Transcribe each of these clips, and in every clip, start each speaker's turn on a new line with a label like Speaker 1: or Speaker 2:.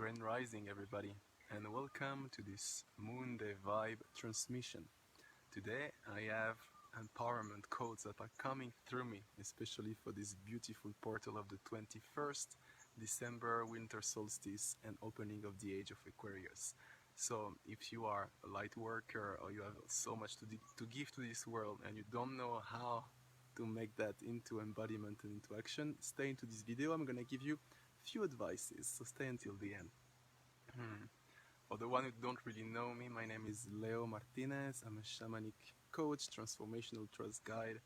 Speaker 1: Grand Rising, everybody, and welcome to this Moon Day Vibe transmission. Today, I have empowerment codes that are coming through me, especially for this beautiful portal of the 21st December winter solstice and opening of the Age of Aquarius. So, if you are a light worker or you have so much to give to this world and you don't know how to make that into embodiment and into action, stay into this video. I'm gonna give you few advices, so stay until the end. For the one who don't really know me, my name is Leo Martinez. I'm a shamanic coach, transformational trust guide,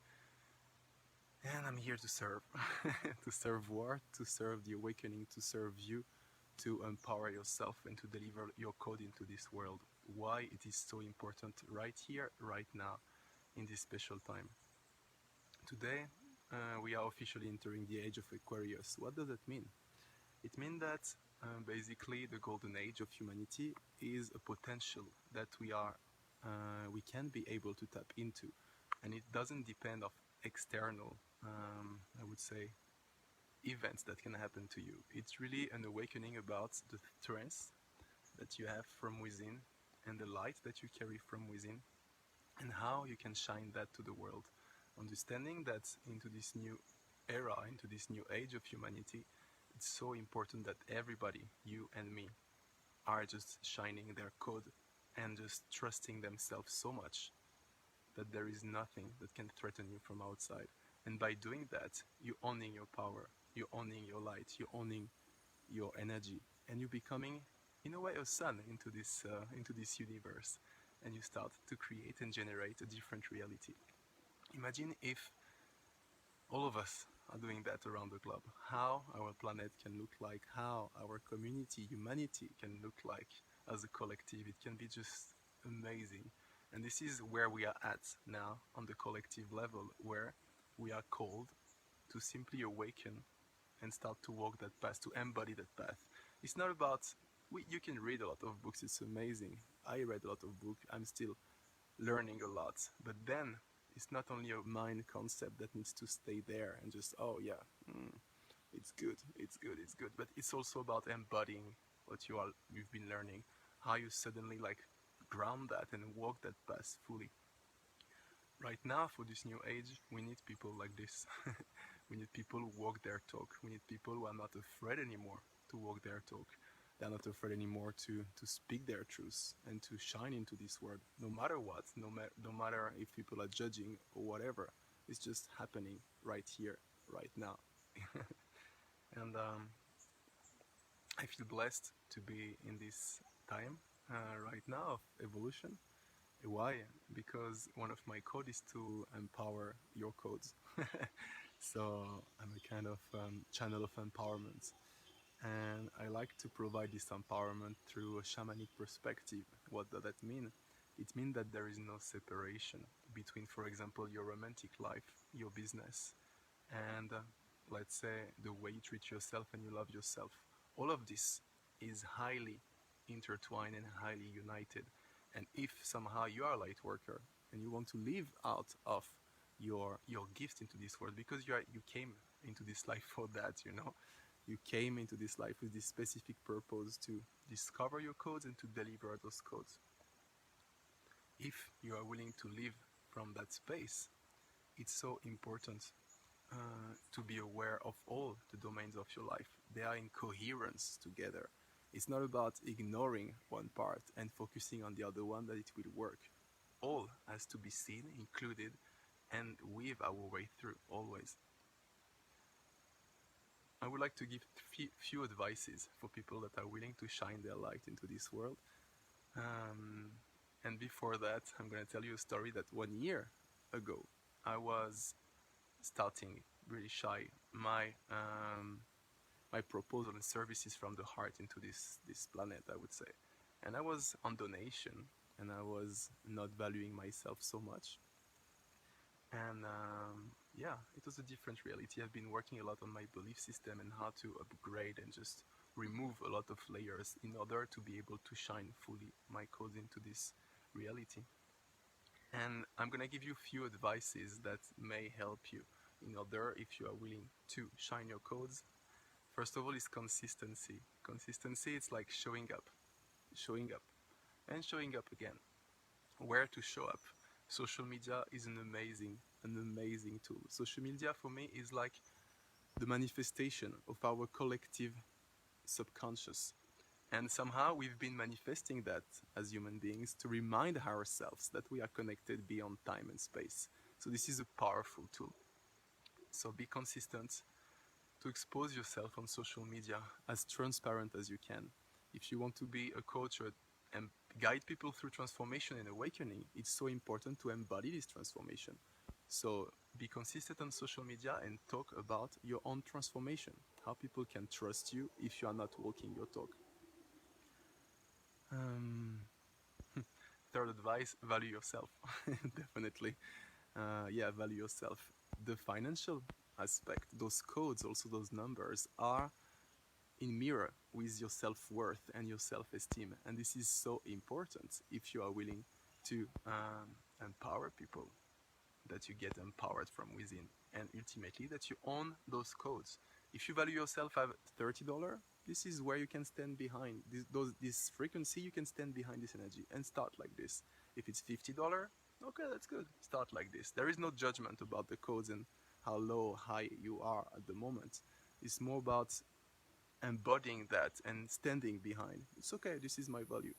Speaker 1: and I'm here to serve. To serve what? To serve the awakening, to serve you, to empower yourself and to deliver your code into this world. Why it is so important right here, right now, in this special time. Today, we are officially entering the Age of Aquarius. What does that mean? It means that basically the golden age of humanity is a potential that we can be able to tap into, and it doesn't depend of external, I would say, events that can happen to you. It's really an awakening about the strength that you have from within and the light that you carry from within, and how you can shine that to the world. Understanding that into this new era, into this new age of humanity, it's so important that everybody, you and me, are just shining their code and just trusting themselves so much that there is nothing that can threaten you from outside. And by doing that, you're owning your power, you're owning your light, you're owning your energy, and you're becoming, in a way, a sun into this universe, and you start to create and generate a different reality. Imagine if all of us are doing that around the globe, how our planet can look like, how our community, humanity can look like as a collective. It can be just amazing. And this is where we are at now on the collective level, where we are called to simply awaken and start to walk that path, to embody that path. It's not about, you can read a lot of books, it's amazing. I read a lot of books, I'm still learning a lot. But then, it's not only a mind concept that needs to stay there and just, oh yeah, it's good, but it's also about embodying what you've been learning, how you suddenly ground that and walk that path fully. Right now, for this new age, we need people like this. We need people who walk their talk. We need people who are not afraid anymore to walk their talk. They're not afraid anymore to speak their truths and to shine into this world, no matter what, no matter if people are judging or whatever. It's just happening right here, right now. And I feel blessed to be in this time right now of evolution. Why? Because one of my codes is to empower your codes. So I'm a kind of channel of empowerment. And I like to provide this empowerment through a shamanic perspective. What does that mean? It means that there is no separation between, for example, your romantic life, your business, and let's say the way you treat yourself and you love yourself. All of this is highly intertwined and highly united. And if somehow you are a light worker and you want to live out of your gift into this world, because you came into this life for that, you came into this life with this specific purpose to discover your codes and to deliver those codes. If you are willing to live from that space, it's so important to be aware of all the domains of your life. They are in coherence together. It's not about ignoring one part and focusing on the other one that it will work. All has to be seen, included, and weave our way through, always. I would like to give few advices for people that are willing to shine their light into this world. And before that, I'm going to tell you a story that 1 year ago, I was starting really shy my proposal and services from the heart into this planet, I would say. And I was on donation, and I was not valuing myself so much. And yeah, it was a different reality. I've been working a lot on my belief system and how to upgrade and just remove a lot of layers in order to be able to shine fully my codes into this reality. And I'm gonna give you a few advices that may help you in order, if you are willing to shine your codes. First of all is consistency. Consistency, it's like showing up, and showing up again. Where to show up? Social media is an amazing tool. Social media for me is like the manifestation of our collective subconscious. And somehow we've been manifesting that as human beings to remind ourselves that we are connected beyond time and space. So this is a powerful tool. So be consistent to expose yourself on social media as transparent as you can. If you want to be a coach and guide people through transformation and awakening, it's so important to embody this transformation. So be consistent on social media and talk about your own transformation, how people can trust you if you are not walking your talk. Third advice, value yourself. Definitely. Value yourself. The financial aspect, those codes, also those numbers, are in mirror with your self-worth and your self-esteem. And this is so important if you are willing to empower people, that you get empowered from within, and ultimately that you own those codes. If you value yourself at $30, this is where you can stand behind this frequency. You can stand behind this energy and start like this. If it's $50, okay, that's good. Start like this. There is no judgment about the codes and how low or high you are at the moment. It's more about embodying that and standing behind. It's okay, this is my value.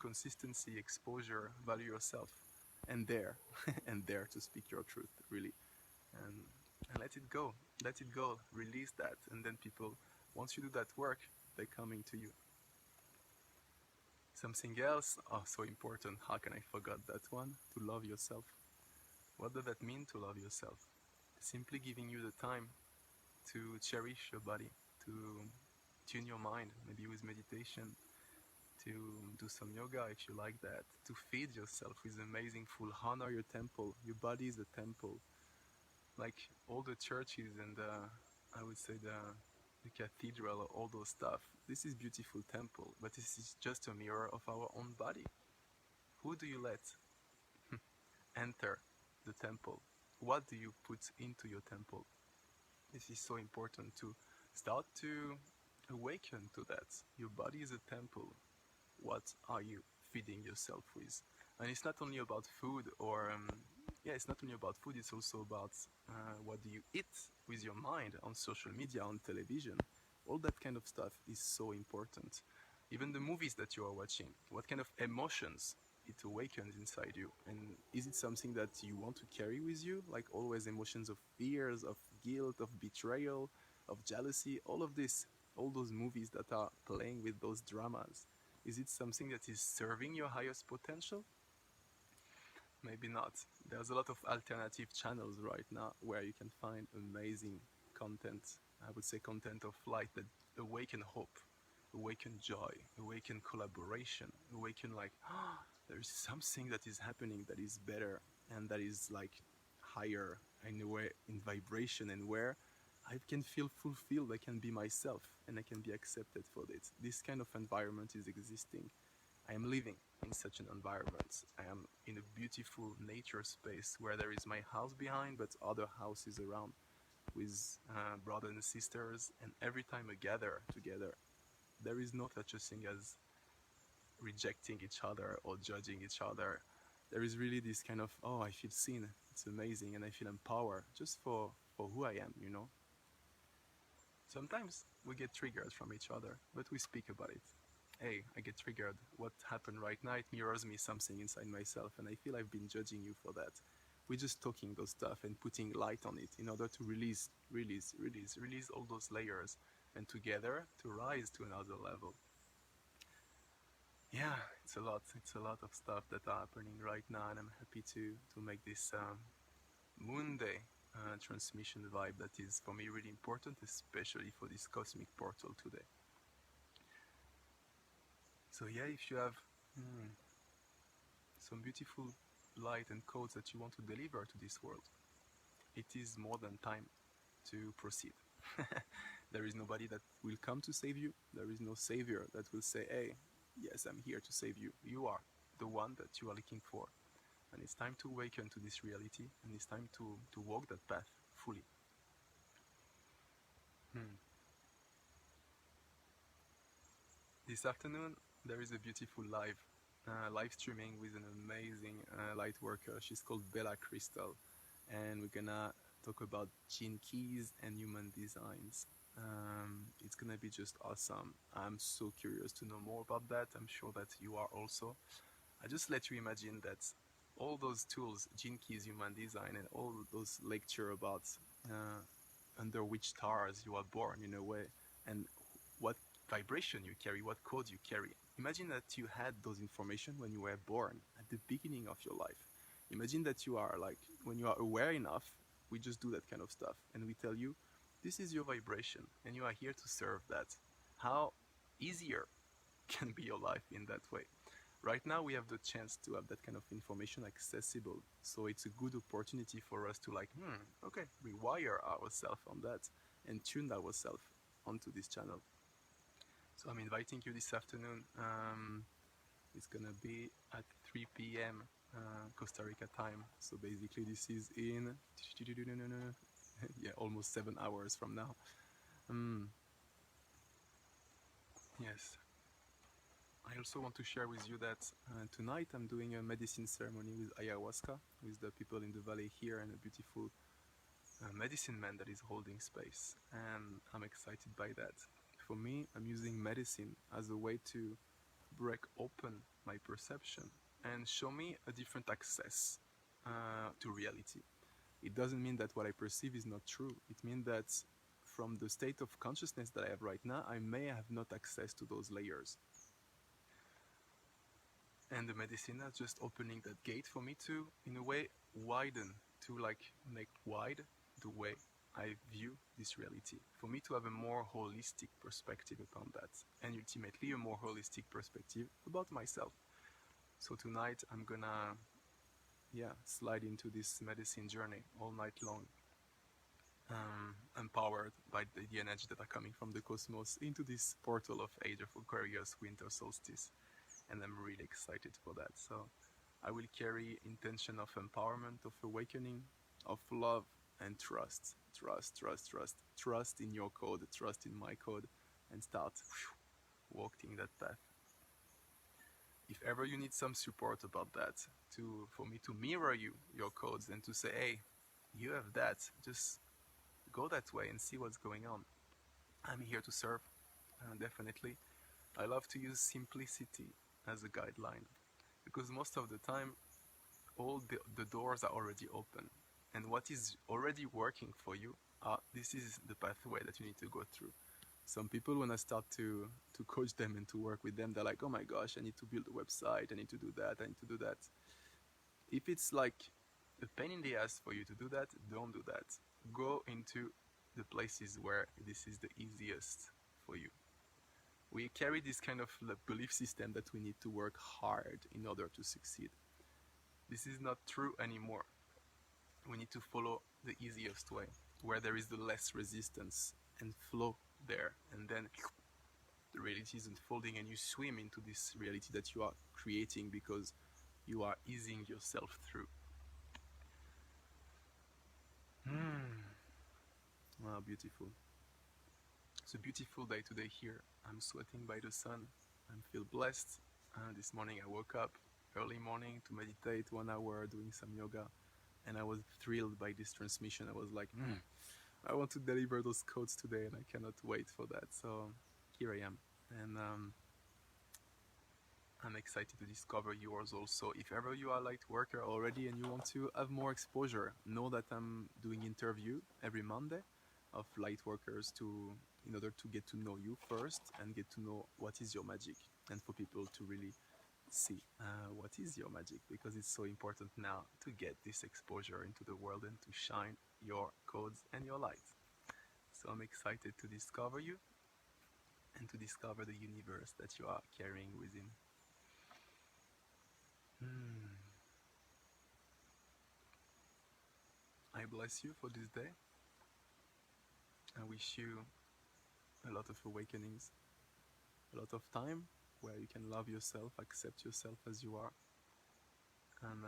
Speaker 1: Consistency, exposure, value yourself, and dare, and dare to speak your truth, really. And let it go, release that, and then people, once you do that work, they're coming to you. Something else, so important, how can I forget that one? To love yourself. What does that mean, to love yourself? Simply giving you the time to cherish your body, to tune your mind, maybe with meditation, to do some yoga if you like that, to feed yourself with amazing food, honor your temple. Your body is a temple. Like all the churches and I would say the cathedral, all those stuff. This is beautiful temple, but this is just a mirror of our own body. Who do you let enter the temple? What do you put into your temple? This is so important to start to awaken to that. Your body is a temple. What are you feeding yourself with? And it's not only about food it's not only about food, it's also about what do you eat with your mind on social media, on television. All that kind of stuff is so important. Even the movies that you are watching, what kind of emotions it awakens inside you, and is it something that you want to carry with you, like always emotions of fears, of guilt, of betrayal, of jealousy, all of this, all those movies that are playing with those dramas, is it something that is serving your highest potential? Maybe not. There's a lot of alternative channels right now where you can find amazing content, I would say content of light that awaken hope, awaken joy, awaken collaboration, awaken like, there's something that is happening that is better and that is like higher in a way, in vibration, and where I can feel fulfilled, I can be myself, and I can be accepted for it. This kind of environment is existing. I am living in such an environment. I am in a beautiful nature space where there is my house behind, but other houses around with brothers and sisters, and every time we gather together, there is no such a thing as rejecting each other or judging each other. There is really this kind of, I feel seen, it's amazing, and I feel empowered just for who I am, you know. Sometimes we get triggered from each other, but we speak about it. Hey, I get triggered. What happened right now, it mirrors me something inside myself, and I feel I've been judging you for that. We're just talking those stuff and putting light on it in order to release all those layers, and together to rise to another level. Yeah, it's a lot of stuff that are happening right now, and I'm happy to make this Moon Day transmission vibe that is for me really important, especially for this cosmic portal today. So yeah, if you have some beautiful light and codes that you want to deliver to this world, it is more than time to proceed. There is nobody that will come to save you. There is no savior that will say, hey, yes, I'm here to save you. You are the one that you are looking for. And it's time to awaken to this reality, and it's time to walk that path fully. Hmm. This afternoon there is a beautiful live streaming with an amazing light worker. She's called Bella Crystal, and we're gonna talk about gene keys and human designs. It's gonna be just awesome. I'm so curious to know more about that. I'm sure that you are also. I just let you imagine that all those tools, gene keys, human design, and all those lecture about uh, under which stars you are born in a way, and what vibration you carry, what code you carry. Imagine that you had those information when you were born at the beginning of your life. Imagine that you are like, when you are aware enough, we just do that kind of stuff and we tell you, this is your vibration and you are here to serve that. How easier can be your life in that way? Right now we have the chance to have that kind of information accessible, so it's a good opportunity for us to like, okay, rewire ourselves on that and tune ourselves onto this channel. So I'm inviting you this afternoon. It's gonna be at 3 p.m. Costa Rica time. So basically this is in yeah, almost 7 hours from now. Yes. I also want to share with you that tonight I'm doing a medicine ceremony with ayahuasca, with the people in the valley here, and a beautiful medicine man that is holding space. And I'm excited by that. For me, I'm using medicine as a way to break open my perception and show me a different access to reality. It doesn't mean that what I perceive is not true. It means that from the state of consciousness that I have right now, I may have not access to those layers. And the medicina is just opening that gate for me to, in a way, widen, to like make wide the way I view this reality, for me to have a more holistic perspective upon that, and ultimately a more holistic perspective about myself. So tonight I'm gonna, yeah, slide into this medicine journey all night long, empowered by the energy that are coming from the cosmos into this portal of Age of Aquarius winter solstice, and I'm really excited for that. So I will carry intention of empowerment, of awakening, of love and trust. Trust in your code, trust in my code, and start walking that path. If ever you need some support about that, for me to mirror your codes and to say, hey, you have that, just go that way and see what's going on. I'm here to serve, definitely. I love to use simplicity as a guideline, because most of the time all the doors are already open, and what is already working for you, this is the pathway that you need to go through. Some people, when I start to coach them and to work with them, they're like, oh my gosh, I need to build a website, I need to do that, I need to do that. If it's like a pain in the ass for you to do that, don't do that. Go into the places where this is the easiest for you. We carry this kind of belief system that we need to work hard in order to succeed. This is not true anymore. We need to follow the easiest way, where there is the less resistance, and flow there, and then the reality is unfolding and you swim into this reality that you are creating because you are easing yourself through. Wow, beautiful. It's a beautiful day today here. I'm sweating by the sun. I feel blessed. This morning I woke up early morning to meditate 1 hour, doing some yoga, and I was thrilled by this transmission. I was like, I want to deliver those codes today, and I cannot wait for that. So here I am, and I'm excited to discover yours also. If ever you are a light worker already and you want to have more exposure, know that I'm doing interview every Monday of light workers in order to get to know you first and get to know what is your magic, and for people to really see what is your magic, because it's so important now to get this exposure into the world and to shine your codes and your light. So I'm excited to discover you and to discover the universe that you are carrying within. I bless you for this day. I wish you a lot of awakenings, a lot of time where you can love yourself, accept yourself as you are, and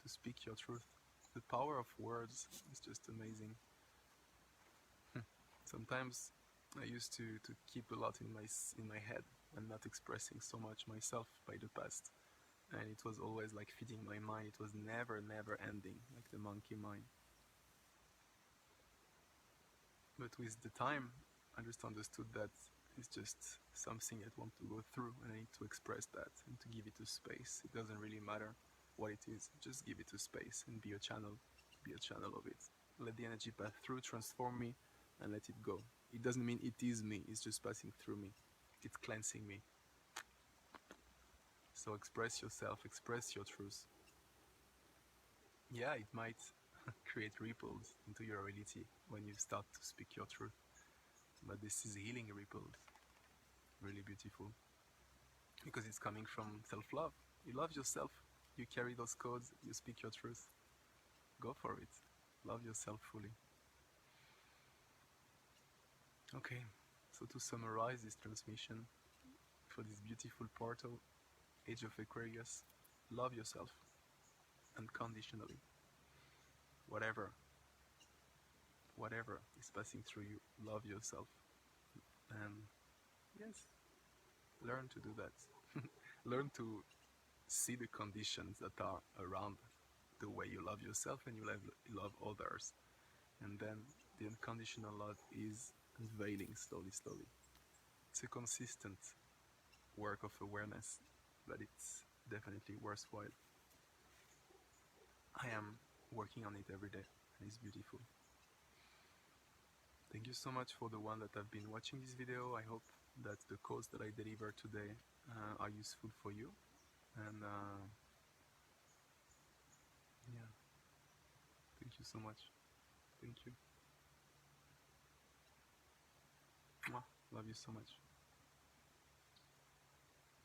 Speaker 1: to speak your truth. The power of words is just amazing. Sometimes I used to keep a lot in my head and not expressing so much myself by the past. And it was always like feeding my mind. It was never ending, like the monkey mind. But with the time, I just understood that it's just something I want to go through, and I need to express that and to give it a space. It doesn't really matter what it is, just give it a space and be a channel of it. Let the energy pass through, transform me, and let it go. It doesn't mean it is me, it's just passing through me. It's cleansing me. So express yourself, express your truth. Yeah, it might create ripples into your reality when you start to speak your truth. But this is healing ripples. Really beautiful. Because it's coming from self-love. You love yourself. You carry those codes. You speak your truth. Go for it. Love yourself fully. Okay, so to summarize this transmission for this beautiful portal, Age of Aquarius, love yourself unconditionally. Whatever is passing through you, love yourself. And yes, learn to do that. Learn to see the conditions that are around the way you love yourself and you love others. And then the unconditional love is unveiling slowly. It's a consistent work of awareness, but it's definitely worthwhile. I am working on it every day, and it's beautiful. Thank you so much for the one that have been watching this video. I hope that the codes that I deliver today are useful for you. And yeah, thank you so much. Thank you. Mwah. Love you so much.